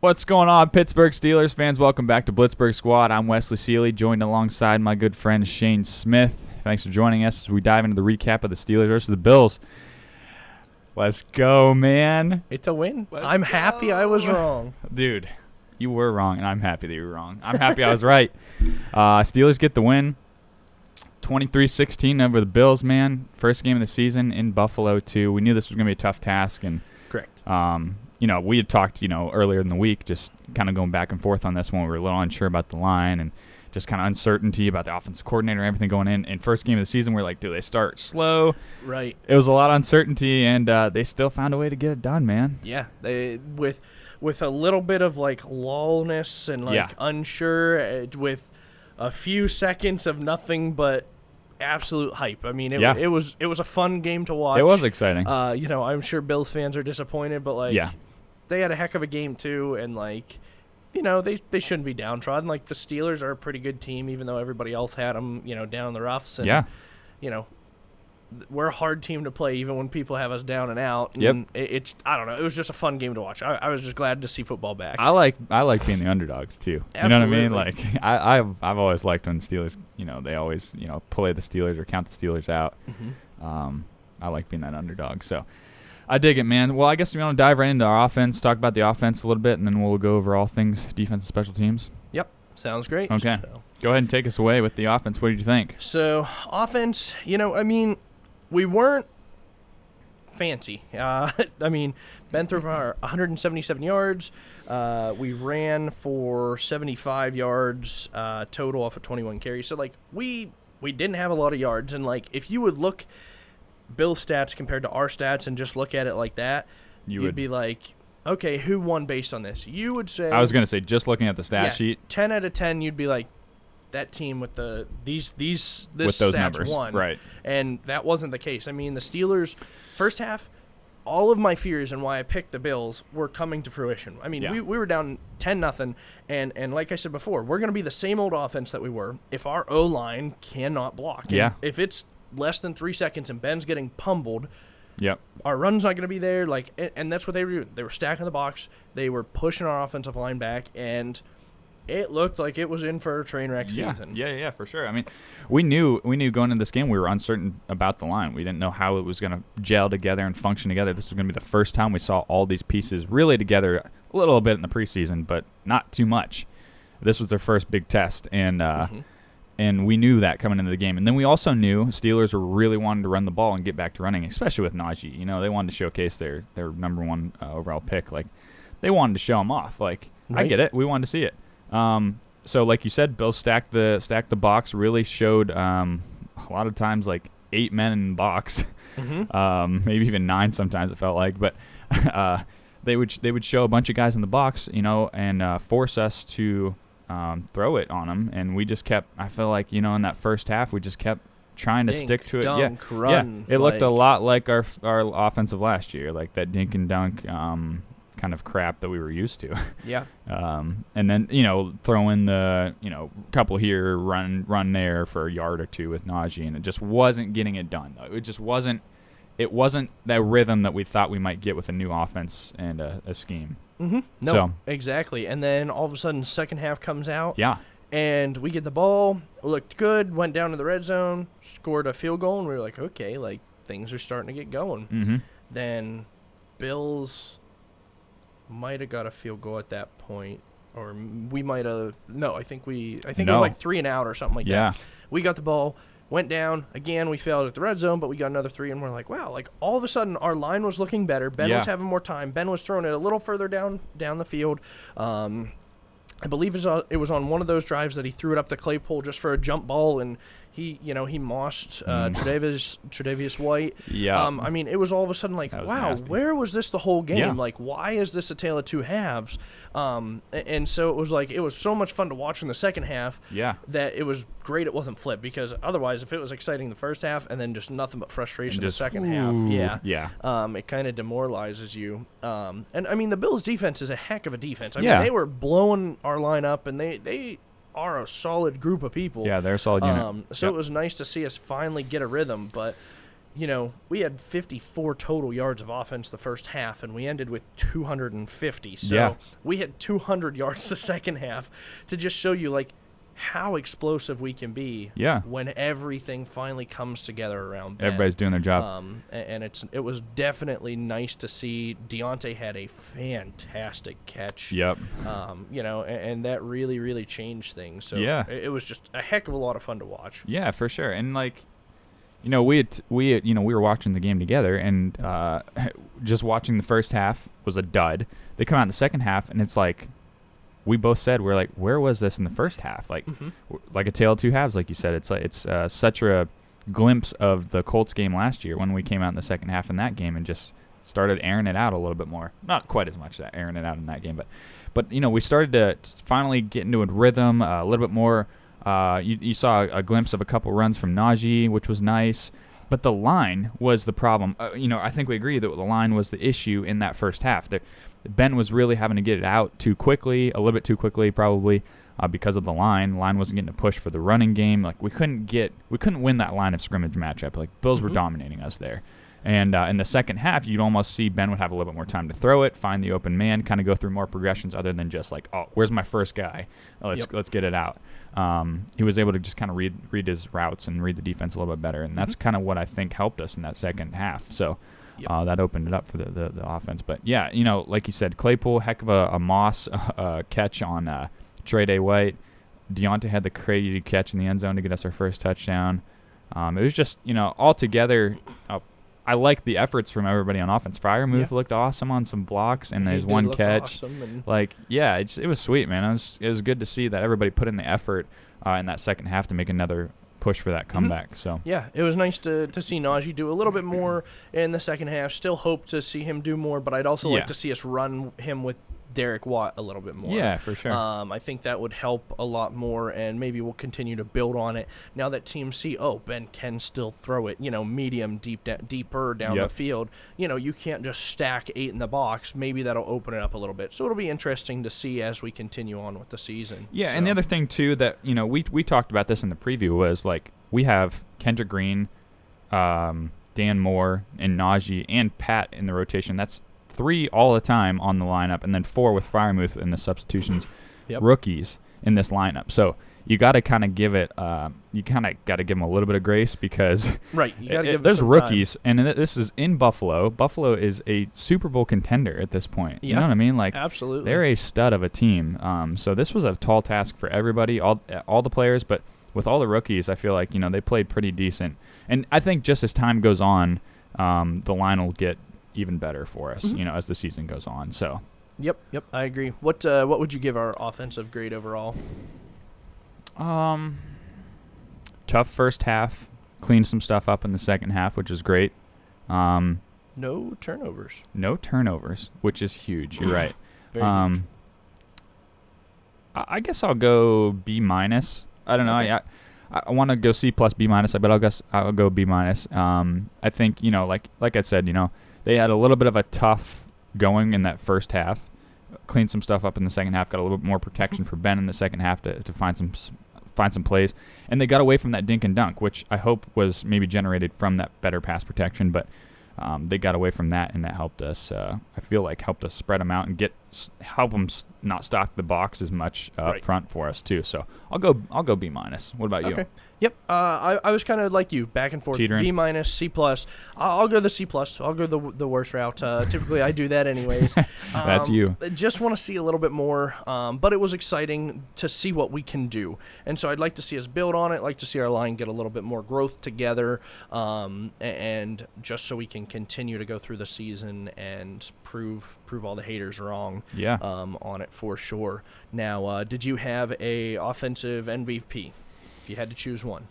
What's going on, Pittsburgh Steelers fans? Welcome back to Blitzburg Squad. I'm Wesley Seeley, joined alongside my good friend Shane Smith. Thanks for joining us as we dive into the recap of the Steelers versus the Bills. Let's go, man. It's a win. I'm happy I was wrong. Dude, you were wrong, and I'm happy that you were wrong. I'm happy I was right. Steelers get the win. 23-16 over the Bills, man. First game of the season in Buffalo, too. We knew this was going to be a tough task. And Correct. We had talked, earlier in the week, just kind of going back and forth on this one. We were a little unsure about the line and just kind of uncertainty about the offensive coordinator and everything going in. And first game of the season, we're like, do they start slow? Right. It was a lot of uncertainty, and they still found a way to get it done, man. Yeah. They with a little bit of lullness and unsure, with a few seconds of nothing but absolute hype. I mean, it was a fun game to watch. It was exciting. I'm sure Bills fans are disappointed, but they had a heck of a game too, and they shouldn't be downtrodden. The Steelers are a pretty good team, even though everybody else had them, down in the roughs. And, we're a hard team to play, even when people have us down and out. And I don't know. It was just a fun game to watch. I was just glad to see football back. I like being the underdogs too. Absolutely. You know what I mean? I've always liked when Steelers, they always, play the Steelers or count the Steelers out. Mm-hmm. I like being that underdog. So I dig it, man. Well, I guess we want to dive right into our offense, talk about the offense a little bit, and then we'll go over all things defense and special teams. Yep. Sounds great. Okay. So, go ahed and take us away with the offense. What did you think? So, offense, we weren't fancy. Ben threw for 177 yards. We ran for 75 yards total off of 21 carries. So, we didn't have a lot of yards. And, if you would look Bill's stats compared to our stats and just look at it like that, you'd be like, okay, who won based on this? You would say... I was going to say, just looking at the stat sheet. 10 out of 10, you'd be like, that team with these with those stats numbers won. Right. And that wasn't the case. I mean, the Steelers, first half, all of my fears and why I picked the Bills were coming to fruition. I mean, we were down 10-0, and like I said before, we're going to be the same old offense that we were if our O-line cannot block. And if it's less than 3 seconds and Ben's getting pummeled, our run's not going to be there. And that's what they were doing. They were stacking the box. They were pushing our offensive line back, and it looked like it was in for a train wreck season. Yeah, for sure. I mean, we knew going into this game we were uncertain about the line. We didn't know how it was going to gel together and function together. This was going to be the first time we saw all these pieces really together a little bit in the preseason, but not too much. This was their first big test, and and we knew that coming into the game. And then we also knew Steelers were really wanting to run the ball and get back to running, especially with Najee. They wanted to showcase their number one overall pick. They wanted to show them off. I get it. We wanted to see it. So like you said, Bill stacked the box, really showed a lot of times 8 men in the box, maybe even 9 sometimes it felt like, but they would show a bunch of guys in the box, and force us to throw it on them, and we just kept. I feel like in that first half we just kept trying to stick to it. Dunk, run, it looked a lot like our offensive last year, like that dink and dunk kind of crap that we were used to. Yeah. And then throw in the couple here, run there for a yard or two with Najee, and it just wasn't getting it done though. It just wasn't. It wasn't that rhythm that we thought we might get with a new offense and a scheme. Mm-hmm. No, exactly. And then all of a sudden, second half comes out. Yeah. And we get the ball, looked good, went down to the red zone, scored a field goal, and we were like, okay, things are starting to get going. Mm-hmm. Then Bills might have got a field goal at that point, or we might have. No, I think it was 3 and out or something like that. We got the ball. Went down. Again, we failed at the red zone, but we got another 3, and we're like, wow, all of a sudden our line was looking better. Ben was having more time. Ben was throwing it a little further down the field. I believe it was on one of those drives that he threw it up to Claypool just for a jump ball, and he mossed Tre'Davious White. Yeah. I mean, it was all of a sudden wow, nasty. Where was this the whole game? Yeah. Why is this a tale of two halves? And so it was so much fun to watch in the second half. Yeah. That it was great it wasn't flipped, because otherwise, if it was exciting the first half and then just nothing but frustration in the second half, it kind of demoralizes you. And I mean, the Bills' defense is a heck of a defense. I mean, they were blowing our line up, and they are a solid group of people. Yeah, they're a solid unit. So it was nice to see us finally get a rhythm, but we had 54 total yards of offense the first half, and we ended with 250. So we had 200 yards the second half to just show you, like, how explosive we can be when everything finally comes together around Ben. Everybody's doing their job. And it was definitely nice to see. Deontay had a fantastic catch. Yep. And that really, really changed things. So it was just a heck of a lot of fun to watch. Yeah, for sure. And, like, we were watching the game together, and just watching the first half was a dud. They come out in the second half, and it's like, we both said, we're like, where was this in the first half? Like, like a tale of two halves, like you said. It's like such a glimpse of the Colts game last year when we came out in the second half in that game and just started airing it out a little bit more. Not quite as much that airing it out in that game, but we started to finally get into a rhythm a little bit more. You saw a glimpse of a couple runs from Najee, which was nice. But the line was the problem. I think we agree that the line was the issue in that first half. Ben was really having to get it out too quickly, a little bit too quickly probably, because of the line. The line wasn't getting a push for the running game. Like, we couldn't win that line of scrimmage matchup. Like, Bills were dominating us there. And in the second half, you'd almost see Ben would have a little bit more time to throw it, find the open man, kind of go through more progressions other than just like, oh, where's my first guy? Let's get it out. He was able to just kind of read his routes and read the defense a little bit better, and that's kind of what I think helped us in that second half. So that opened it up for the offense. But, yeah, like you said, Claypool, heck of a Moss catch on Trey Day White. Deontay had the crazy catch in the end zone to get us our first touchdown. It was just, all together I like the efforts from everybody on offense. Freiermuth looked awesome on some blocks and his one catch. Awesome it was sweet, man. It was good to see that everybody put in the effort in that second half to make another push for that comeback. So it was nice to see Najee do a little bit more in the second half. Still hope to see him do more, but I'd also like to see us run him with Derek Watt a little bit more. Yeah, for sure. I think that would help a lot more, and maybe we'll continue to build on it now that teams see, Ben can still throw it, medium, deeper down the field. You can't just stack 8 in the box. Maybe that'll open it up a little bit. So it'll be interesting to see as we continue on with the season. Yeah, and the other thing, too, that, we talked about this in the preview was, like, we have Kendrick Green, Dan Moore, and Najee, and Pat in the rotation. That's 3 all the time on the lineup, and then 4 with Freiermuth in the substitutions, rookies in this lineup. So you got to kind of give it, you kind of got to give them a little bit of grace because you gotta give there's some rookies, time. and this is in Buffalo. Buffalo is a Super Bowl contender at this point. You know what I mean? Like, absolutely, they're a stud of a team. So this was a tall task for everybody, all the players, but with all the rookies, I feel like they played pretty decent. And I think just as time goes on, the line will get even better for us, as the season goes on. So, yep, I agree. What would you give our offensive grade overall? Tough first half, cleaned some stuff up in the second half, which is great. No turnovers. No turnovers, which is huge. You're right. Very huge. I guess I'll go B-. I don't know. Okay. I want to go C+, B-, but I'll go B-. I think, like I said, they had a little bit of a tough going in that first half, cleaned some stuff up in the second half, got a little bit more protection for Ben in the second half to find some plays, and they got away from that dink and dunk, which I hope was maybe generated from that better pass protection, but they got away from that, and that helped us. I feel like helped us spread them out and help them not stock the box as much up front for us too. So I'll go B-. What about you? Okay. Yep. I was kind of like you, back and forth. Teetering. B-, C+. I'll go the C+. I'll go the worst route. Typically, I do that anyways. That's you. Just want to see a little bit more. But it was exciting to see what we can do, and so I'd like to see us build on it. Like to see our line get a little bit more growth together, and just so we can continue to go through the season and prove all the haters wrong. Yeah. On it for sure. Now, did you have a offensive MVP? You had to choose one.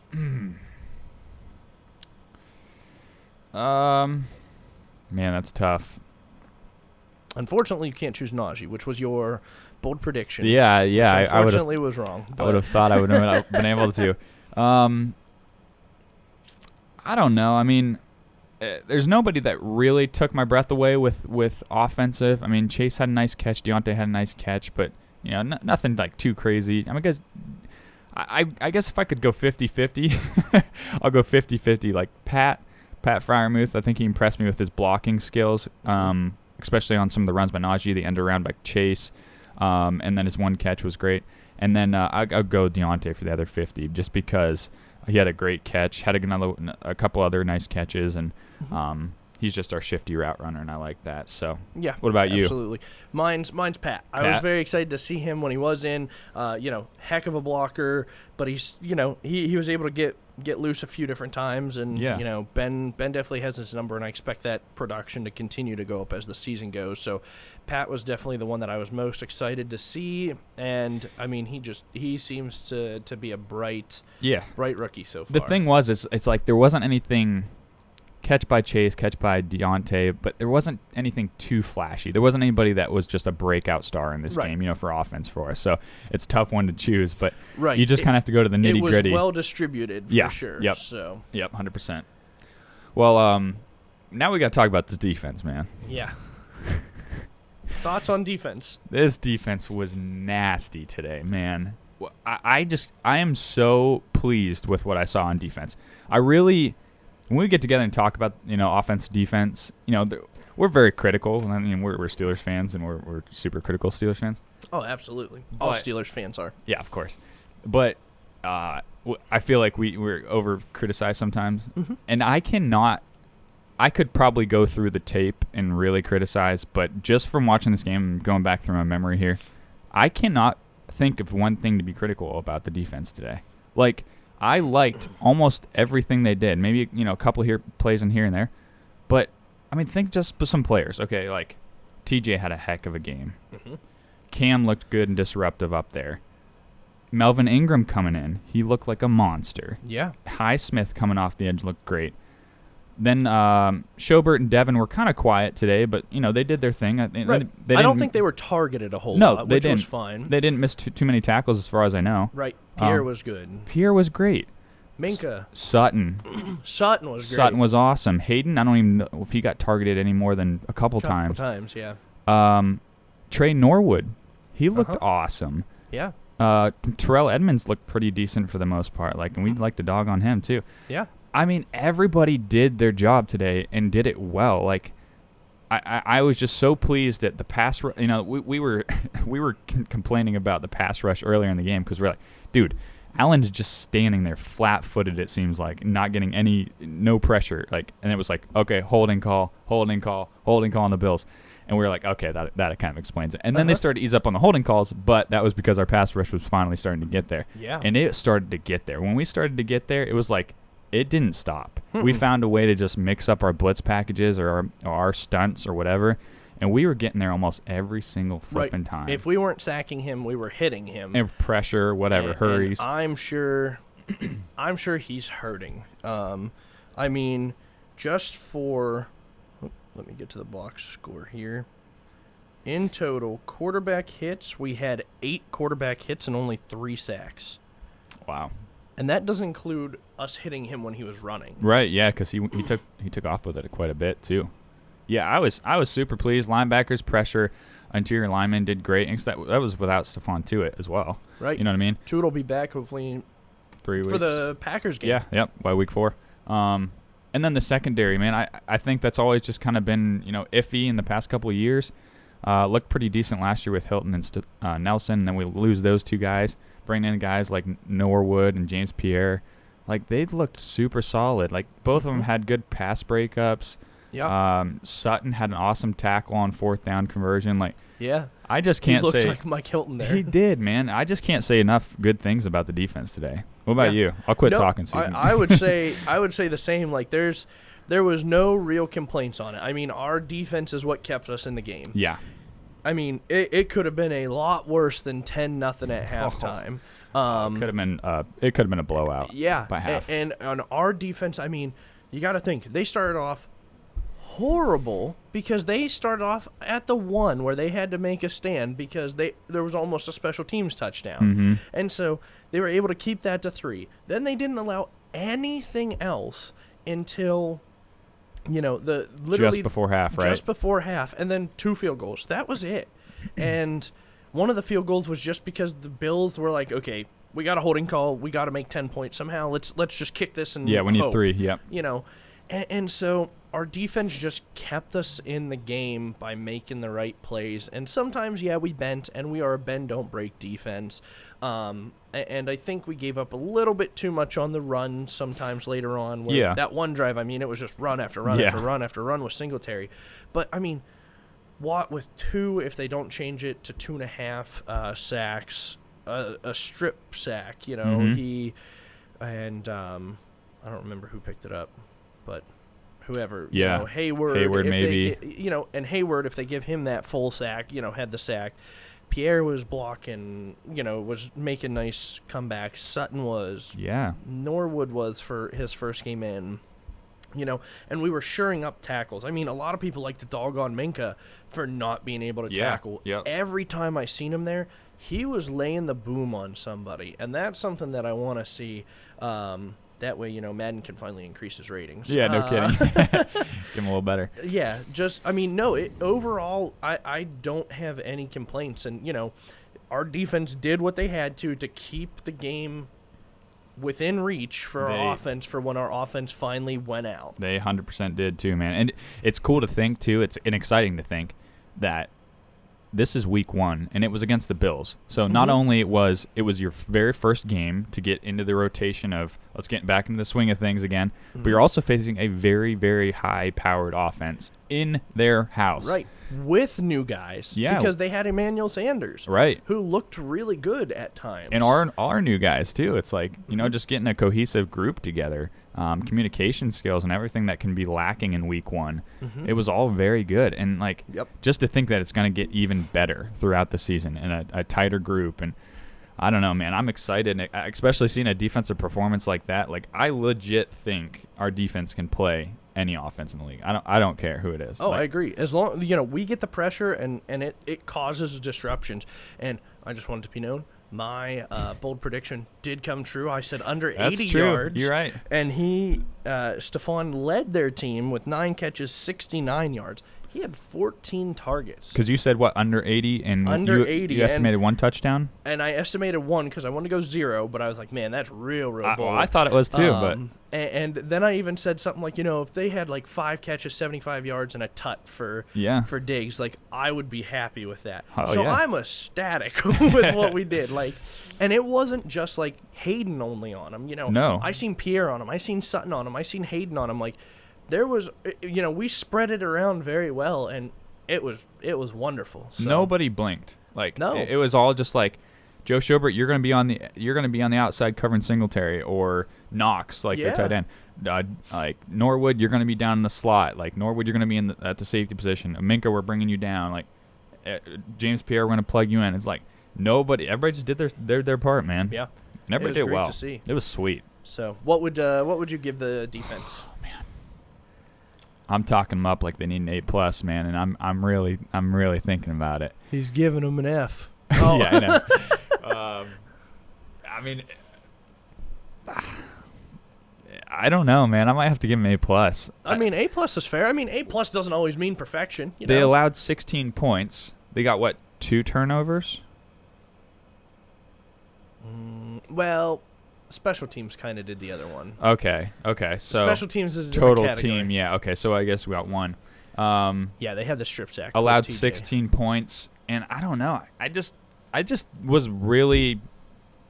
Man, that's tough. Unfortunately, you can't choose Najee, which was your bold prediction. Yeah. Which unfortunately was wrong. I would have thought I would have been able to. I don't know. I mean, there's nobody that really took my breath away with offensive. I mean, Chase had a nice catch. Deontay had a nice catch, but nothing like too crazy. I mean, I guess if I could go 50-50, I'll go 50-50. Like Pat Pat Freiermuth. I think he impressed me with his blocking skills, especially on some of the runs by Najee, the end around by Chase, and then his one catch was great. And then I'll go Deontay for the other 50 just because he had a great catch, had a couple other nice catches, and he's just our shifty route runner, and I like that. So, yeah. What about you? Absolutely. Mine's Pat. I was very excited to see him when he was in. Heck of a blocker, but he's he was able to get loose a few different times, and Ben definitely has his number, and I expect that production to continue to go up as the season goes. So, Pat was definitely the one that I was most excited to see, and I mean he seems to be a bright rookie so far. The thing was, it's like there wasn't anything. Catch by Chase, catch by Deontay, but there wasn't anything too flashy. There wasn't anybody that was just a breakout star in this game, for offense for us. So it's a tough one to choose, but you just kind of have to go to the nitty gritty. It was well distributed for sure. Yep. So. Yep, 100%. Well, now we got to talk about the defense, man. Yeah. Thoughts on defense? This defense was nasty today, man. I am so pleased with what I saw on defense. When we get together and talk about, offense, defense, we're very critical. I mean, we're Steelers fans, and we're super critical Steelers fans. Oh, absolutely. All Steelers fans are. Yeah, of course. But I feel like we're over-criticized sometimes. Mm-hmm. And I could probably go through the tape and really criticize, but just from watching this game and going back through my memory here, I cannot think of one thing to be critical about the defense today. Like, I liked almost everything they did. Maybe, a couple plays in here and there. But, I mean, think just some players. Okay, like, TJ had a heck of a game. Mm-hmm. Cam looked good and disruptive up there. Melvin Ingram coming in. He looked like a monster. Yeah. Highsmith coming off the edge looked great. Then Schobert and Devin were kind of quiet today, but, they did their thing. Right. I don't think they were targeted a whole lot, which was fine. They didn't miss too many tackles as far as I know. Right. Pierre was good. Pierre was great. Minka. Sutton. Sutton was great. Sutton was awesome. Hayden, I don't even know if he got targeted any more than a couple times. Yeah. Trey Norwood. He looked awesome. Yeah. Terrell Edmonds looked pretty decent for the most part. And we'd like to dog on him too. Yeah. I mean, everybody did their job today and did it well. I was just so pleased at the pass rush. We were complaining about the pass rush earlier in the game because we're like, dude, Allen's just standing there flat-footed, it seems like, not getting no pressure. And it was like, okay, holding call on the Bills. And we were like, okay, that kind of explains it. And then they started to ease up on the holding calls, but that was because our pass rush was finally starting to get there. Yeah. And it started to get there. When we started to get there, it was like, it didn't stop. We found a way to just mix up our blitz packages or our stunts or whatever, and we were getting there almost every single flipping time. If we weren't sacking him, we were hitting him. And pressure, whatever, hurries. And I'm sure he's hurting. I mean, just for let me get to the box score here. In total, quarterback hits, we had 8 quarterback hits and only 3 sacks. Wow. And that doesn't include us hitting him when he was running. Right, yeah, because he took off with it quite a bit too. Yeah, I was super pleased. Linebackers pressure, interior linemen did great. And that was without Stephon Tuitt as well. Right. You know what I mean? Tuitt will be back hopefully 3 weeks for the Packers game. Yeah, yep, by week 4. And then the secondary, man, I think that's always just kind of been iffy in the past couple of years. Looked pretty decent last year with Hilton and Nelson, and then we lose those 2 guys. Bring in guys like Norwood and James Pierre. They looked super solid. Both of them had good pass breakups. Yeah. Sutton had an awesome tackle on 4th down conversion. Yeah. I just can't say. He looked like Mike Hilton there. He did, man. I just can't say enough good things about the defense today. What about you? I'll quit talking. So I would say the same. There was no real complaints on it. I mean, our defense is what kept us in the game. Yeah. I mean, it could have been a lot worse than 10-0 at halftime. It could have been a blowout. Yeah, by half. And on our defense, I mean, you got to think they started off horrible because they started off at the 1 where they had to make a stand because there was almost a special teams touchdown, and so they were able to keep that to 3. Then they didn't allow anything else until. Literally just before half, right? Just before half, and then 2 field goals. That was it. And one of the field goals was just because the Bills were like, okay, we got a holding call, we got to make 10 points somehow. Let's just kick this and we need 3. Yep. And so our defense just kept us in the game by making the right plays. And sometimes, we bent, and we are a bend, don't break defense. And I think we gave up a little bit too much on the run sometimes later on. Where that one drive, it was just run after run after run after run with Singletary. But, Watt with 2, if they don't change it to 2.5 sacks, a strip sack, he, and I don't remember who picked it up, but whoever, Hayward maybe, and Hayward, if they give him that full sack, had the sack. Pierre was blocking, was making nice comebacks. Sutton was. Yeah. Norwood was for his first game in. And we were shoring up tackles. A lot of people like to dog on Minka for not being able to tackle. Yeah. Every time I seen him there, he was laying the boom on somebody. And that's something that I want to see. That way, Madden can finally increase his ratings. Yeah, no kidding. Give him a little better. Yeah, overall, I don't have any complaints. And, our defense did what they had to keep the game within reach for our offense for when our offense finally went out. They 100% did too, man. And it's cool to think too. It's exciting to think that this is week 1 and it was against the Bills. So not only it was your very first game to get into the rotation of let's get back into the swing of things again, but you're also facing a very, very high-powered offense in their house. Right. With new guys. Yeah. Because they had Emmanuel Sanders. Right. Who looked really good at times. And our new guys, too. It's like, just getting a cohesive group together. Communication skills and everything that can be lacking in week 1. It was all very good. And, just to think that it's going to get even better throughout the season in a tighter group. And I don't know, man. I'm excited, especially seeing a defensive performance like that. I legit think our defense can play any offense in the league. I don't care who it is. Oh, I agree. As long we get the pressure and it causes disruptions. And I just want it to be known, my bold prediction did come true. I said under 80 yards. You're right. And Stephon led their team with 9 catches, 69 yards. He had 14 targets. Because you said, what, under 80? And under 80. You estimated 1 touchdown? And I estimated 1 because I wanted to go 0, but I was like, man, that's real bold. I thought it was too, but... And then I even said something like, if they had 5 catches, 75 yards, and a tut for Diggs, I would be happy with that. I'm ecstatic with what we did. And it wasn't just Hayden only on him. No. I seen Pierre on him. I seen Sutton on him. I seen Hayden on him. There was, we spread it around very well, and it was wonderful. So. Nobody blinked. No. It was all just Joe Schobert, you're going to be on the outside covering Singletary, or Knox, their tight end. Norwood, you're going to be down in the slot. Norwood, you're going to be at the safety position. Minka, we're bringing you down. James Pierre, we're going to plug you in. It's everybody just did their part, man. Yeah. And everybody did well. To see. It was sweet. So what would you give the defense? Oh, man. I'm talking them up like they need an A+, man, and I'm really thinking about it. He's giving them an F. Oh. Yeah, I know. I don't know, man. I might have to give him A+. A+ is fair. A+ doesn't always mean perfection. They allowed 16 points. They got, 2 turnovers? Well, special teams kind of did the other one. Okay. So special teams is a total category. Team. Yeah. Okay. So I guess we got 1. They had the strip sack. Allowed 16 points, and I don't know. I just was really,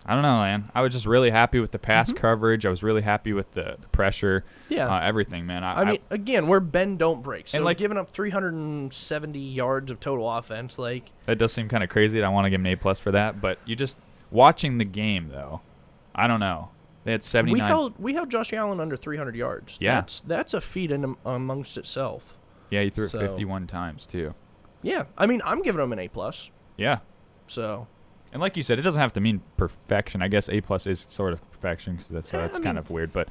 I don't know, man. I was just really happy with the pass coverage. I was really happy with the pressure. Yeah. Everything, man. Again, we're bend don't break. So and giving up 370 yards of total offense, that does seem kind of crazy. I want to give an A+ for that, but you just watching the game though. I don't know. They had 79. We held Josh Allen under 300 yards. Yeah. That's a feat amongst itself. Yeah, he threw it 51 times too. Yeah. I'm giving him an A+. Yeah. So. And like you said, it doesn't have to mean perfection. I guess A+ is sort of perfection because that's kind of weird, but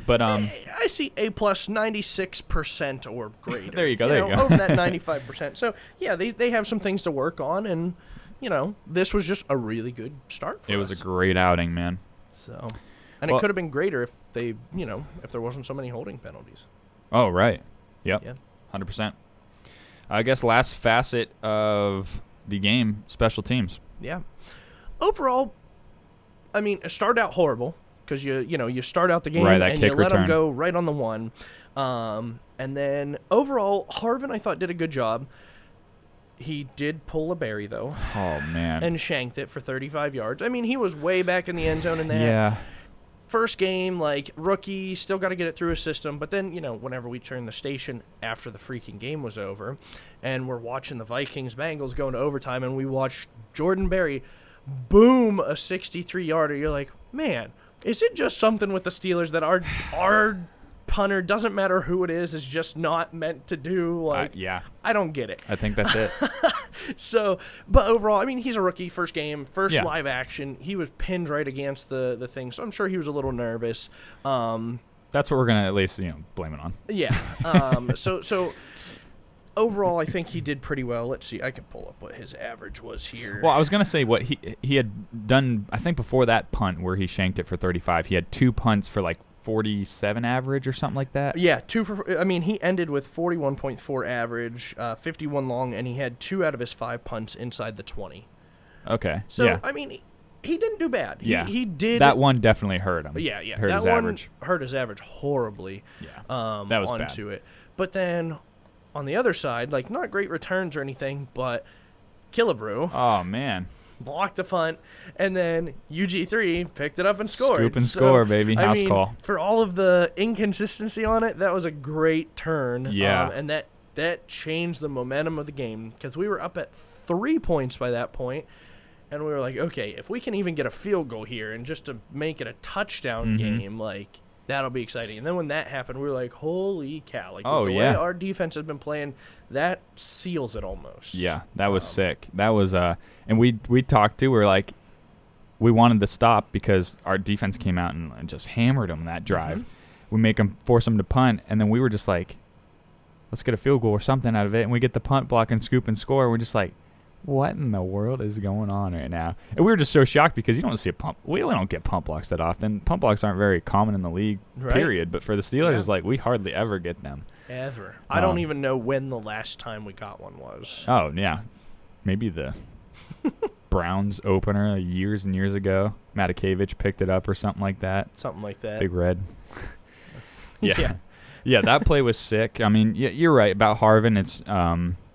I see A+ 96% or greater. There you go. Over that 95%. So yeah, they have some things to work on, and this was just a really good start for us. It was a great outing, man. So, and it could have been greater if they, if there wasn't so many holding penalties. Oh, right. Yep. Yeah. 100%. I guess last facet of the game, special teams. Yeah. Overall, it started out horrible because you start out the game and you let return. them go right on the one. And then overall, Harvin I thought did a good job. He did pull a berry, though. Oh, man. And shanked it for 35 yards. I mean, he was way back in the end zone in that. Yeah. First game, like, rookie, still got to get it through his system. But then, whenever we turned the station after the freaking game was over, and we're watching the Vikings-Bengals go into overtime, and we watched Jordan Berry boom a 63-yarder, you're like, man, is it just something with the Steelers that our punter, doesn't matter who it is just not meant to do? Like, yeah. I don't get it. I think that's it. So, but overall, I mean, he's a rookie, first game, first live action. He was pinned right against the thing, so I'm sure he was a little nervous. That's what we're going to at least, blame it on. Yeah. So overall, I think he did pretty well. Let's see. I can pull up what his average was here. Well, I was going to say what he had done, I think before that punt where he shanked it for 35, he had 2 punts for like 47 average or something like that. Yeah, he ended with 41.4 average, 51 long, and he had 2 out of his 5 punts inside the 20. Okay. So, yeah. I mean, he didn't do bad. Yeah. He did. That one definitely hurt him. Yeah. Hurt that his one average. hurt his average horribly. Yeah. That was onto bad. it. But then on the other side, like, not great returns or anything, but Killebrew. Oh, man. Blocked the punt, and then UG3 picked it up and scored. Scoop and score, baby. House call. For all of the inconsistency on it, that was a great turn. Yeah. And that changed the momentum of the game, because we were up at 3 points by that point, and we were like, okay, if we can even get a field goal here and just to make it a touchdown game, like, that'll be exciting. And then when that happened, we were like, holy cow. Like, with the way our defense has been playing, that seals it almost. Yeah, that was sick. That was and we talked too. We were like, we wanted to stop because our defense came out and just hammered them that drive. We force them to punt, and then we were just like, let's get a field goal or something out of it. And we get the punt block and scoop and score. We're just like, what in the world is going on right now? And we were just so shocked because you don't see a pump. We don't get pump blocks that often. Pump blocks aren't very common in the league, period. But for the Steelers, it's like we hardly ever get them. Ever. I don't even know when the last time we got one was. Oh, yeah. Maybe the Browns opener years and years ago. Matakevich picked it up or something like that. Something like that. Big Red. Yeah, that play was sick. I mean, you're right about Harvin. It's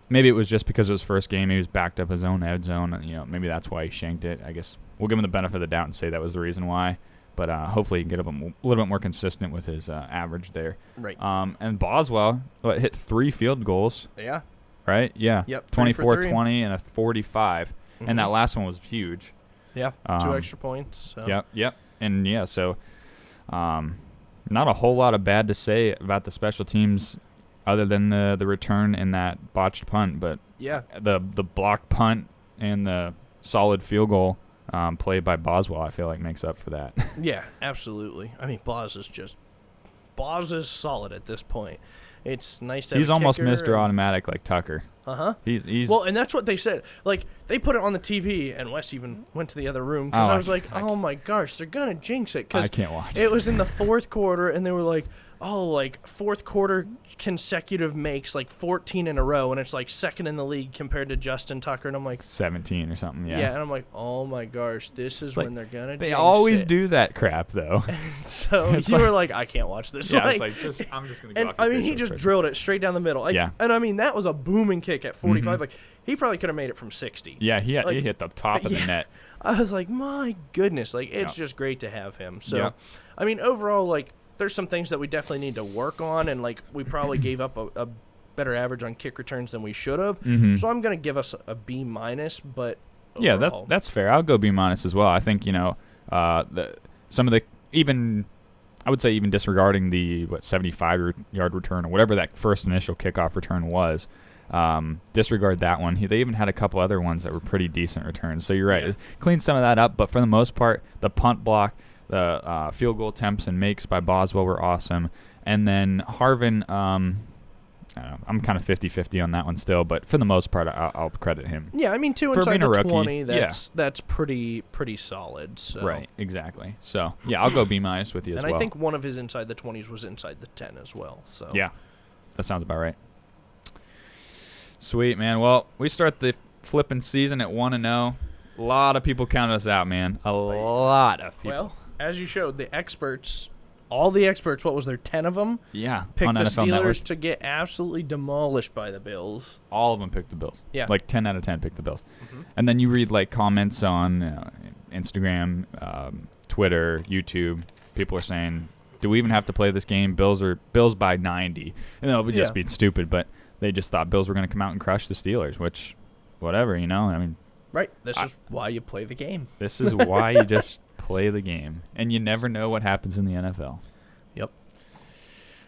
maybe it was just because it was first game. He was backed up his own end zone. Maybe that's why he shanked it. I guess we'll give him the benefit of the doubt and say that was the reason why. But hopefully he can get a little bit more consistent with his average there. Right. And Boswell hit 3 field goals. Yeah. Right? Yeah. Yep. 24-20 and a 45. And that last one was huge. Yeah. 2 extra points. So. Yep. And, so not a whole lot of bad to say about the special teams other than the return and that botched punt. But the block punt and the solid field goal played by Boswell, I feel like makes up for that. Yeah, absolutely. I mean, Boz is solid at this point. It's nice to have He's a almost kicker Mr. Automatic like Tucker. He's well, and that's what they said. Like, they put it on the TV, and Wes even went to the other room because I was like, oh my gosh, they're gonna jinx it. Cause I can't watch. It was in the 4th quarter, and they were like, oh, like 4th quarter consecutive makes like 14 in a row, and it's like second in the league compared to Justin Tucker, and I'm like 17 or something. Yeah, and I'm like, oh my gosh, this is when they're gonna. They jinx always it. do that crap though. So you were like, I can't watch this. Yeah, like, it's like I'm just gonna. Go and I mean, he just drilled it straight down the middle. Like, and I mean that was a booming kick at 45. Like, he probably could have made it from 60. Yeah, he hit the top of the net. I was like, my goodness, like it's just great to have him. So, I mean, overall, like, there's some things that we definitely need to work on, and like we probably gave up a better average on kick returns than we should have. So I'm gonna give us a B-, but overall, that's fair. I'll go B- as well. I think some of the I would say even disregarding the 75-yard return or whatever that first initial kickoff return was. Disregard that one. They even had a couple other ones that were pretty decent returns. So you're right. Clean some of that up, but for the most part, the punt block, the field goal attempts and makes by Boswell were awesome. And then Harvin, I don't know, I'm kind of 50-50 on that one still, but for the most part, I'll credit him. Yeah, I mean, 2 for inside being the a rookie, 20, that's pretty solid. So. Right, exactly. So, yeah, I'll go B- with you as well. And I think one of his inside the 20s was inside the 10 as well. So yeah, that sounds about right. Sweet, man. Well, we start the flipping season at 1-0. A lot of people counted us out, man. A lot of people. Well, as you showed, the experts, all the experts, what was there, 10 of them? Yeah, picked on the NFL Steelers Network. to get absolutely demolished by the Bills. All of them picked the Bills. Yeah. Like 10 out of 10 picked the Bills. Mm-hmm. And then you read like comments on Instagram, Twitter, YouTube. People are saying, do we even have to play this game? Bills by 90. And that would just be stupid, but they just thought Bills were going to come out and crush the Steelers, which, whatever, you know. I mean, right. This is why you play the game. This is why you just play the game. And you never know what happens in the NFL. Yep.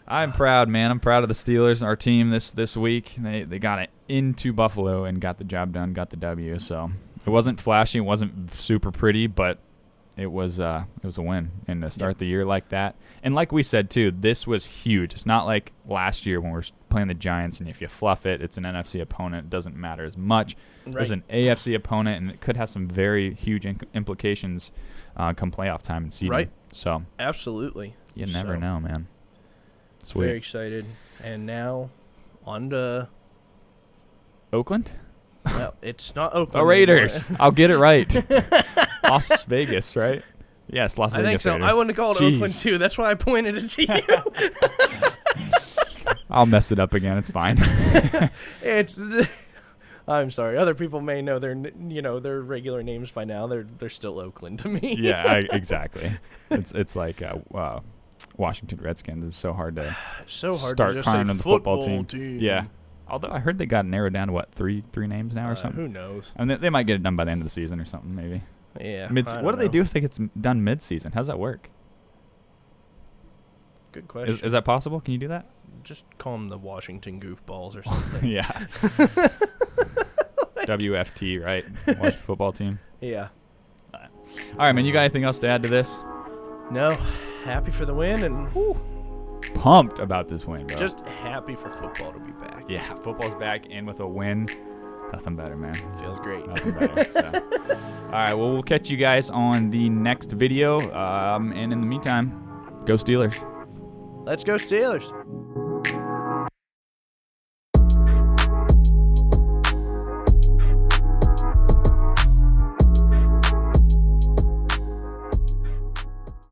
I'm proud, man. I'm proud of the Steelers, our team this week. They got it into Buffalo and got the job done, got the W. So it wasn't flashy, it wasn't super pretty, but it was a win. And to start the year like that, and like we said too, this was huge. It's not like last year when we were playing the Giants, and if you fluff it, it's an NFC opponent. It doesn't matter as much. Right. There's an AFC opponent, and it could have some very huge implications come playoff time and seeding. Right. So absolutely, you never know, man. Sweet. Very excited. And now on to Oakland? Well, it's not Oakland. The Raiders. I'll get it right. Las Vegas, right? Yes, Las Vegas. I think so. Raiders. I wouldn't have called it Oakland too. That's why I pointed it to you. I'll mess it up again. It's fine. I'm sorry. Other people may know their regular names by now. They're still Oakland to me. Yeah, exactly. It's like Washington Redskins. It's so hard to start to just crying on the football team. Yeah. Although I heard they got narrowed down to what, three names now or something. Who knows? I mean, they might get it done by the end of the season or something, maybe. Yeah. What do they do if they get done mid-season? How's that work? Good question. Is that possible? Can you do that? Just call them the Washington Goofballs or something. Yeah. WFT, right? Washington football team. Yeah. All right, man. You got anything else to add to this? No. Happy for the win and pumped about this win, bro. Just happy for football to be back. Yeah, football's back and with a win. Nothing better, man. Feels great. Nothing better. So. All right, well, we'll catch you guys on the next video. And in the meantime, go Steelers. Let's go Steelers.